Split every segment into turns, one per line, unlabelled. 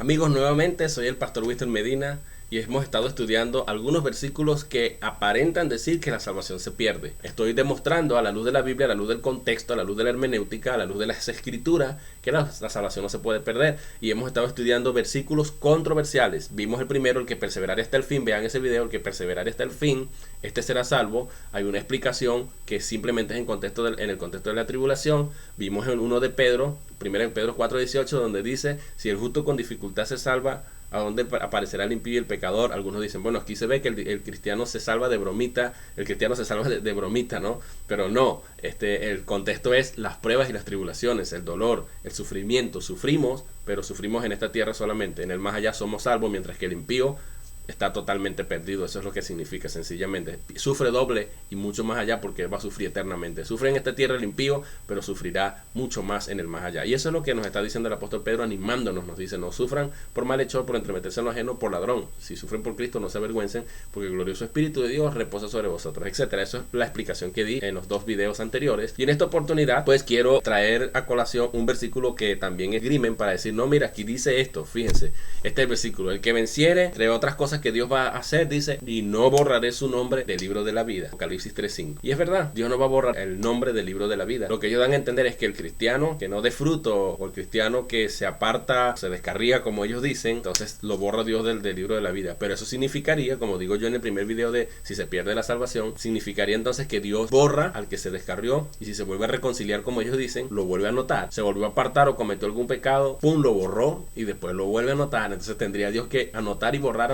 Amigos, nuevamente soy el pastor Wister Medina y hemos estado estudiando algunos versículos que aparentan decir que la salvación se pierde. Estoy demostrando a la luz de la Biblia, a la luz del contexto, a la luz de la hermenéutica, a la luz de las escrituras, que la salvación no se puede perder. Y hemos estado estudiando versículos controversiales. Vimos el primero, el que perseverará hasta el fin. Vean ese video, el que perseverará hasta el fin, este será salvo. Hay una explicación que simplemente es en el contexto de la tribulación. Vimos en uno de Pedro, primero en Pedro 4:18, donde dice: si el justo con dificultad se salva, ¿a dónde aparecerá el impío y el pecador? Algunos dicen, bueno, aquí se ve que el cristiano se salva de bromita, el cristiano se salva de bromita, ¿no? Pero no, el contexto es las pruebas y las tribulaciones, el dolor, el sufrimiento. Sufrimos, pero sufrimos en esta tierra solamente. En el más allá somos salvos, mientras que el impío está totalmente perdido. Eso es lo que significa, sencillamente. Sufre doble y mucho más allá, porque va a sufrir eternamente. Sufre en esta tierra el impío, pero sufrirá mucho más en el más allá. Y eso es lo que nos está diciendo el apóstol Pedro, animándonos. Nos dice: no sufran por malhechor, por entremeterse en lo ajeno, por ladrón. Si sufren por Cristo, no se avergüencen, porque el glorioso Espíritu de Dios reposa sobre vosotros, etcétera. Eso es la explicación que di en los dos videos anteriores. Y en esta oportunidad, pues quiero traer a colación un versículo que también esgrimen para decir: no, mira, aquí dice esto. Fíjense, este es el versículo: el que venciere, entre otras cosas que Dios va a hacer, dice: y no borraré su nombre del libro de la vida. Apocalipsis 3:5. Y es verdad, Dios no va a borrar el nombre del libro de la vida. Lo que ellos dan a entender es que el cristiano que no dé fruto, o el cristiano que se aparta, se descarría, como ellos dicen, entonces lo borra Dios del libro de la vida. Pero eso significaría, como digo yo en el primer video de si se pierde la salvación, significaría entonces que Dios borra al que se descarrió, y si se vuelve a reconciliar, como ellos dicen, lo vuelve a anotar. Se volvió a apartar o cometió algún pecado, pum, lo borró y después lo vuelve a anotar. Entonces tendría Dios que anotar y borrar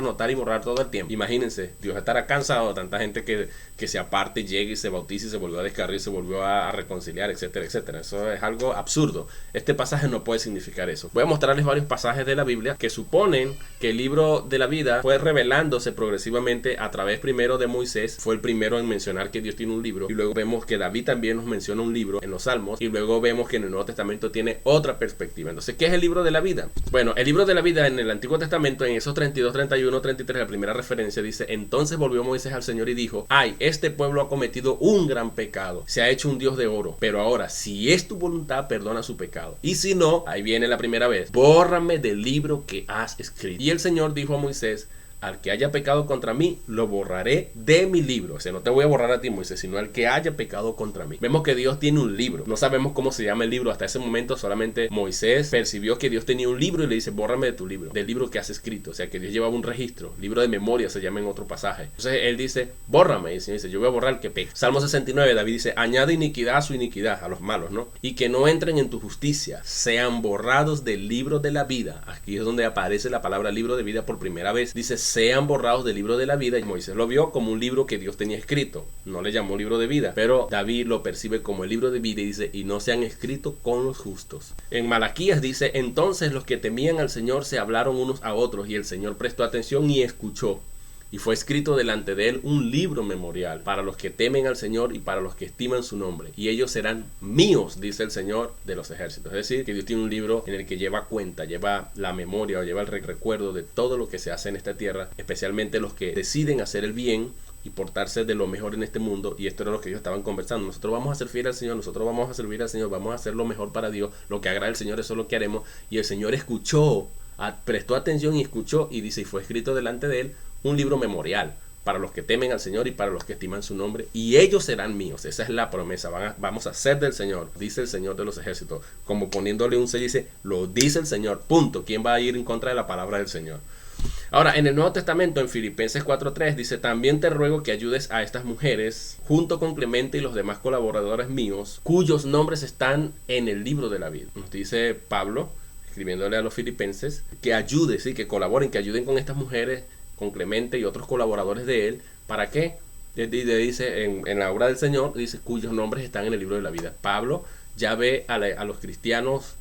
todo el tiempo. Imagínense, Dios estará cansado de tanta gente que se aparte, llegue y se bautice y se volvió a descarriar, se volvió a reconciliar, etcétera, etcétera. Eso es algo absurdo. Este pasaje no puede significar eso. Voy a mostrarles varios pasajes de la Biblia que suponen que el libro de la vida fue revelándose progresivamente a través primero de Moisés. Fue el primero en mencionar que Dios tiene un libro, y luego vemos que David también nos menciona un libro en los Salmos, y luego vemos que en el Nuevo Testamento tiene otra perspectiva. Entonces, ¿qué es el libro de la vida? Bueno, el libro de la vida en el Antiguo Testamento, en esos 32, 31, 33, la primera referencia dice: entonces volvió Moisés al Señor y dijo: ay, este pueblo ha cometido un gran pecado, se ha hecho un Dios de oro, pero ahora, si es tu voluntad, perdona su pecado, y si no, ahí viene la primera vez: bórrame del libro que has escrito. Y el Señor dijo a Moisés: al que haya pecado contra mí, lo borraré de mi libro. O sea, no te voy a borrar a ti, Moisés, sino al que haya pecado contra mí. Vemos que Dios tiene un libro. No sabemos cómo se llama el libro. Hasta ese momento solamente Moisés percibió que Dios tenía un libro y le dice: bórrame de tu libro, del libro que has escrito. O sea, que Dios llevaba un registro. Libro de memoria se llama en otro pasaje. Entonces él dice: bórrame. Y el Señor dice: yo voy a borrar el que peca. Salmo 69, David dice: añade iniquidad a su iniquidad, a los malos, ¿no? Y que no entren en tu justicia, sean borrados del libro de la vida. Aquí es donde aparece la palabra libro de vida por primera vez. Dice: sean borrados del libro de la vida. Y Moisés lo vio como un libro que Dios tenía escrito. No le llamó libro de vida, pero David lo percibe como el libro de vida y dice: y no se han escrito con los justos. En Malaquías dice: entonces los que temían al Señor se hablaron unos a otros, y el Señor prestó atención y escuchó. Y fue escrito delante de él un libro memorial para los que temen al Señor y para los que estiman su nombre. Y ellos serán míos, dice el Señor de los ejércitos. Es decir, que Dios tiene un libro en el que lleva cuenta, lleva la memoria o lleva el recuerdo de todo lo que se hace en esta tierra, especialmente los que deciden hacer el bien y portarse de lo mejor en este mundo. Y esto era lo que ellos estaban conversando: nosotros vamos a ser fieles al Señor, nosotros vamos a servir al Señor, vamos a hacer lo mejor para Dios, lo que agrada al Señor, eso es lo que haremos. Y el Señor escuchó, prestó atención y escuchó, y dice: y fue escrito delante de él un libro memorial para los que temen al Señor y para los que estiman su nombre, y ellos serán míos. Esa es la promesa. Vamos a ser del Señor, dice el Señor de los ejércitos, como poniéndole un sello. Dice: lo dice el Señor, punto. ¿Quién va a ir en contra de la palabra del Señor? Ahora, en el Nuevo Testamento, en Filipenses 4:3, dice: también te ruego que ayudes a estas mujeres, junto con Clemente y los demás colaboradores míos, cuyos nombres están en el libro de la vida. Nos dice Pablo, escribiéndole a los filipenses, que ayude, sí, que colaboren, que ayuden con estas mujeres, con Clemente y otros colaboradores de él. ¿Para qué? Dice en la obra del Señor, dice: cuyos nombres están en el libro de la vida. Pablo ya ve a los cristianos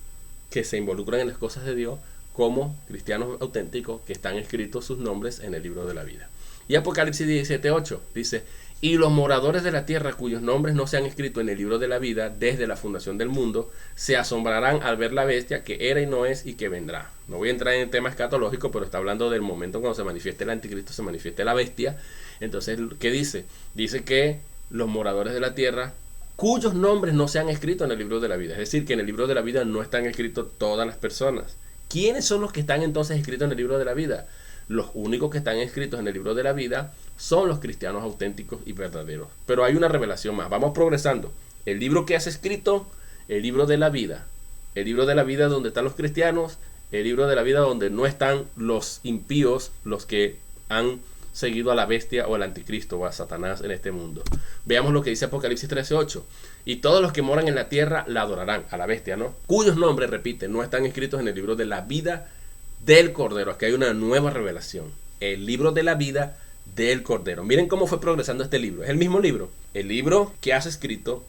que se involucran en las cosas de Dios como cristianos auténticos, que están escritos sus nombres en el libro de la vida. Y Apocalipsis 17:8 dice: y los moradores de la tierra cuyos nombres no se han escrito en el libro de la vida desde la fundación del mundo se asombrarán al ver la bestia que era y no es y que vendrá. No voy a entrar en el tema escatológico, pero está hablando del momento cuando se manifieste el anticristo, se manifieste la bestia. Entonces, ¿qué dice? Dice que los moradores de la tierra cuyos nombres no se han escrito en el libro de la vida. Es decir, que en el libro de la vida no están escritos todas las personas. ¿Quiénes son los que están entonces escritos en el libro de la vida? Los únicos que están escritos en el libro de la vida son los cristianos auténticos y verdaderos. Pero hay una revelación más. Vamos progresando. El libro que has escrito, el libro de la vida. El libro de la vida donde están los cristianos, el libro de la vida donde no están los impíos, los que han seguido a la bestia o al anticristo o a Satanás en este mundo. Veamos lo que dice Apocalipsis 13:8. Y todos los que moran en la tierra la adorarán, a la bestia, ¿no? Cuyos nombres, repite, no están escritos en el libro de la vida del Cordero. Aquí hay una nueva revelación. El libro de la vida del Cordero. Miren cómo fue progresando este libro. Es el mismo libro. El libro que has escrito,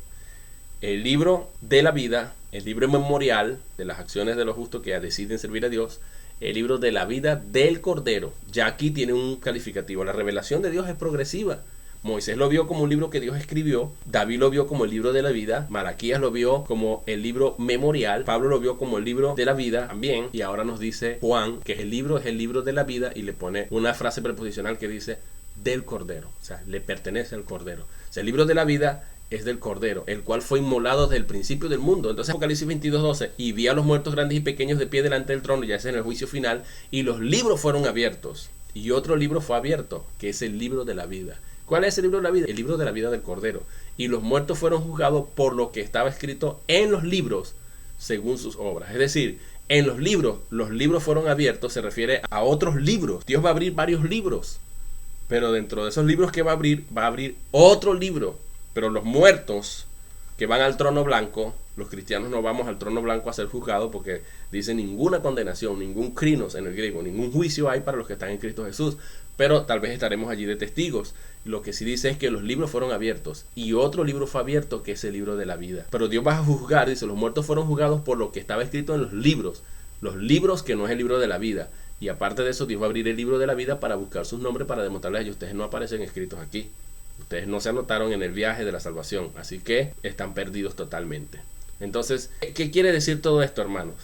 el libro de la vida, el libro memorial de las acciones de los justos que deciden servir a Dios, el libro de la vida del Cordero. Ya aquí tiene un calificativo. La revelación de Dios es progresiva. Moisés lo vio como un libro que Dios escribió, David lo vio como el libro de la vida, Malaquías lo vio como el libro memorial, Pablo lo vio como el libro de la vida también, y ahora nos dice Juan que el libro es el libro de la vida y le pone una frase preposicional que dice del Cordero, o sea, le pertenece al Cordero. O sea, el libro de la vida es del Cordero, el cual fue inmolado desde el principio del mundo. Entonces Apocalipsis 22:12, y vi a los muertos grandes y pequeños de pie delante del trono, ya es en el juicio final, y los libros fueron abiertos, y otro libro fue abierto, que es el libro de la vida. ¿Cuál es el libro de la vida? El libro de la vida del Cordero. Y los muertos fueron juzgados por lo que estaba escrito en los libros según sus obras. Es decir, en los libros fueron abiertos, se refiere a otros libros. Dios va a abrir varios libros, pero dentro de esos libros que va a abrir otro libro. Pero los muertos que van al trono blanco, los cristianos no vamos al trono blanco a ser juzgados porque dice ninguna condenación, ningún krinos en el griego, ningún juicio hay para los que están en Cristo Jesús. Pero tal vez estaremos allí de testigos. Lo que sí dice es que los libros fueron abiertos y otro libro fue abierto, que es el libro de la vida. Pero Dios va a juzgar, dice, los muertos fueron juzgados por lo que estaba escrito en los libros que no es el libro de la vida. Y aparte de eso, Dios va a abrir el libro de la vida para buscar sus nombres, para demostrarles a ellos, ustedes no aparecen escritos aquí. Ustedes no se anotaron en el viaje de la salvación, así que están perdidos totalmente. Entonces, ¿qué quiere decir todo esto, hermanos?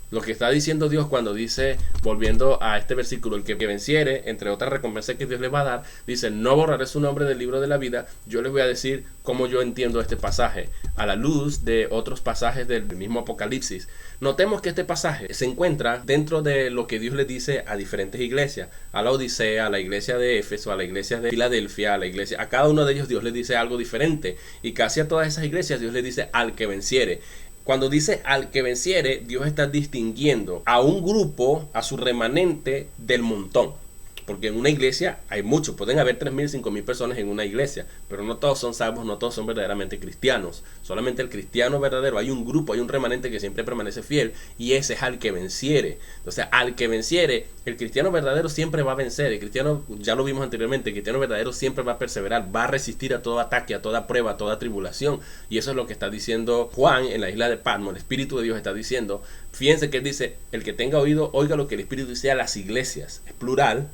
Lo que está diciendo Dios cuando dice, volviendo a este versículo, el que venciere, entre otras recompensas que Dios les va a dar, dice, no borraré su nombre del libro de la vida. Yo les voy a decir cómo yo entiendo este pasaje, a la luz de otros pasajes del mismo Apocalipsis. Notemos que este pasaje se encuentra dentro de lo que Dios le dice a diferentes iglesias, a la Odisea, a la iglesia de Éfeso, a la iglesia de Filadelfia, a cada uno de ellos Dios les dice algo diferente, y casi a todas esas iglesias Dios les dice al que venciere. Cuando dice al que venciere, Dios está distinguiendo a un grupo, a su remanente del montón. Porque en una iglesia hay muchos, pueden haber 3.000, 5.000 personas en una iglesia, pero no todos son salvos, no todos son verdaderamente cristianos. Solamente el cristiano verdadero, hay un grupo, hay un remanente que siempre permanece fiel, y ese es al que venciere. Entonces, al que venciere, el cristiano verdadero siempre va a vencer. El cristiano, ya lo vimos anteriormente, el cristiano verdadero siempre va a perseverar, va a resistir a todo ataque, a toda prueba, a toda tribulación. Y eso es lo que está diciendo Juan en la isla de Patmos. El Espíritu de Dios está diciendo, fíjense que él dice, el que tenga oído, oiga lo que el Espíritu dice a las iglesias. Es plural.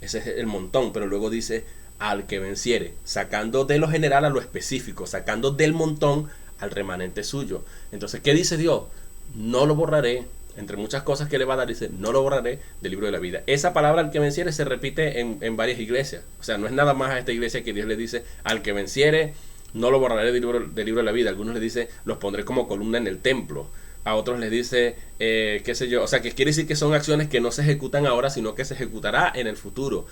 Ese es el montón, pero luego dice al que venciere, sacando de lo general a lo específico, sacando del montón al remanente suyo. Entonces, ¿qué dice Dios? No lo borraré, entre muchas cosas que le va a dar, dice, no lo borraré del libro de la vida. Esa palabra al que venciere se repite en varias iglesias. O sea, no es nada más a esta iglesia que Dios le dice, al que venciere, no lo borraré del libro de la vida. Algunos le dicen, los pondré como columna en el templo. A otros les dice, qué sé yo, o sea, que quiere decir que son acciones que no se ejecutan ahora, sino que se ejecutará en el futuro.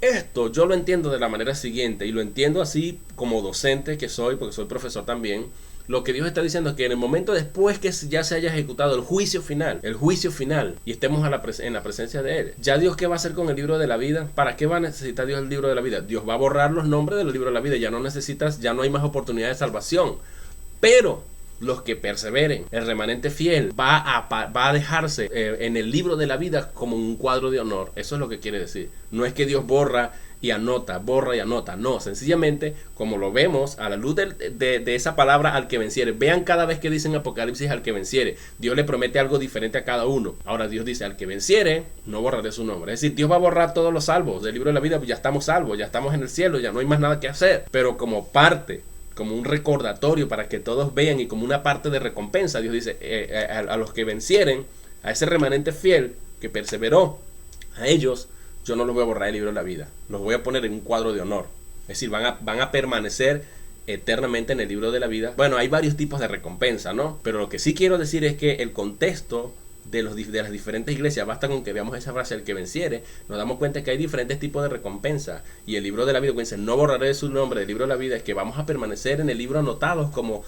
Esto yo lo entiendo de la manera siguiente, y lo entiendo así como docente que soy, porque soy profesor también. Lo que Dios está diciendo es que en el momento después que ya se haya ejecutado el juicio final, y estemos en la presencia de Él, ya Dios, ¿qué va a hacer con el libro de la vida? ¿Para qué va a necesitar Dios el libro de la vida? Dios va a borrar los nombres del libro de la vida, ya no hay más oportunidad de salvación. Pero los que perseveren, el remanente fiel, va a dejarse en el libro de la vida como un cuadro de honor. Eso es lo que quiere decir. No es que Dios borra y anota. No, sencillamente, como lo vemos a la luz de esa palabra al que venciere. Vean cada vez que dicen Apocalipsis al que venciere. Dios le promete algo diferente a cada uno. Ahora Dios dice al que venciere, no borraré su nombre. Es decir, Dios va a borrar todos los salvos del libro de la vida. Pues ya estamos salvos, ya estamos en el cielo, ya no hay más nada que hacer. Pero como parte, como un recordatorio para que todos vean, y como una parte de recompensa, Dios dice, a los que vencieren, a ese remanente fiel que perseveró, a ellos yo no los voy a borrar del libro de la vida, los voy a poner en un cuadro de honor. Es decir, van a permanecer eternamente en el libro de la vida. Bueno, hay varios tipos de recompensa, ¿no? Pero lo que sí quiero decir es que el contexto de las diferentes iglesias, basta con que veamos esa frase, el que venciere, nos damos cuenta que hay diferentes tipos de recompensa. Y el libro de la vida, cuando dice, no borraré su nombre del libro de la vida, es que vamos a permanecer en el libro anotados como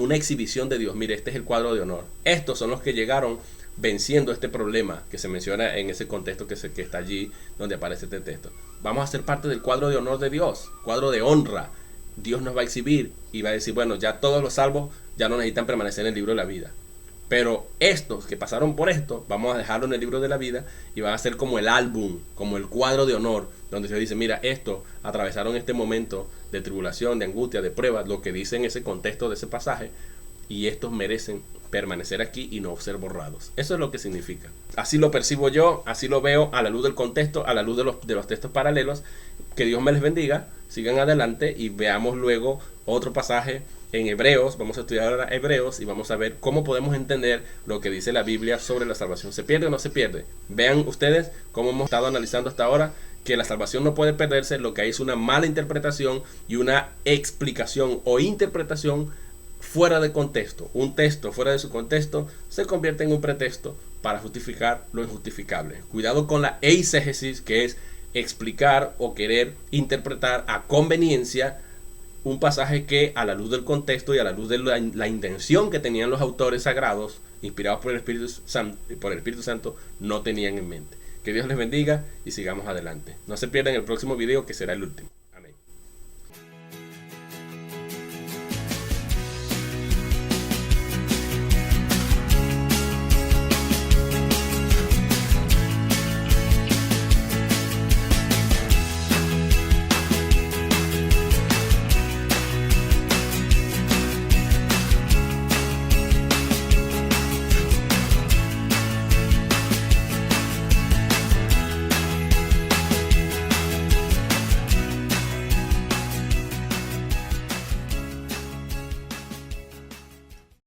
una exhibición de Dios. Mire, este es el cuadro de honor. Estos son los que llegaron venciendo este problema que se menciona en ese contexto que está allí donde aparece este texto. Vamos a ser parte del cuadro de honor de Dios, cuadro de honra. Dios nos va a exhibir y va a decir, bueno, ya todos los salvos ya no necesitan permanecer en el libro de la vida. Pero estos que pasaron por esto, vamos a dejarlo en el libro de la vida y van a ser como el álbum, como el cuadro de honor, donde se dice, mira, estos atravesaron este momento de tribulación, de angustia, de prueba, lo que dice en ese contexto de ese pasaje, y estos merecen permanecer aquí y no ser borrados. Eso es lo que significa. Así lo percibo yo, así lo veo a la luz del contexto, a la luz de los textos paralelos. Que Dios me les bendiga, sigan adelante y veamos luego otro pasaje en Hebreos. Vamos a estudiar ahora Hebreos y vamos a ver cómo podemos entender lo que dice la Biblia sobre la salvación. ¿Se pierde o no se pierde? Vean ustedes cómo hemos estado analizando hasta ahora que la salvación no puede perderse. Lo que hay es una mala interpretación y una explicación o interpretación fuera de contexto. Un texto fuera de su contexto se convierte en un pretexto para justificar lo injustificable. Cuidado con la eisegesis, que es explicar o querer interpretar a conveniencia un pasaje que, a la luz del contexto y a la luz de la intención que tenían los autores sagrados, inspirados por el Espíritu Santo, no tenían en mente. Que Dios les bendiga y sigamos adelante. No se pierdan el próximo video, que será el último.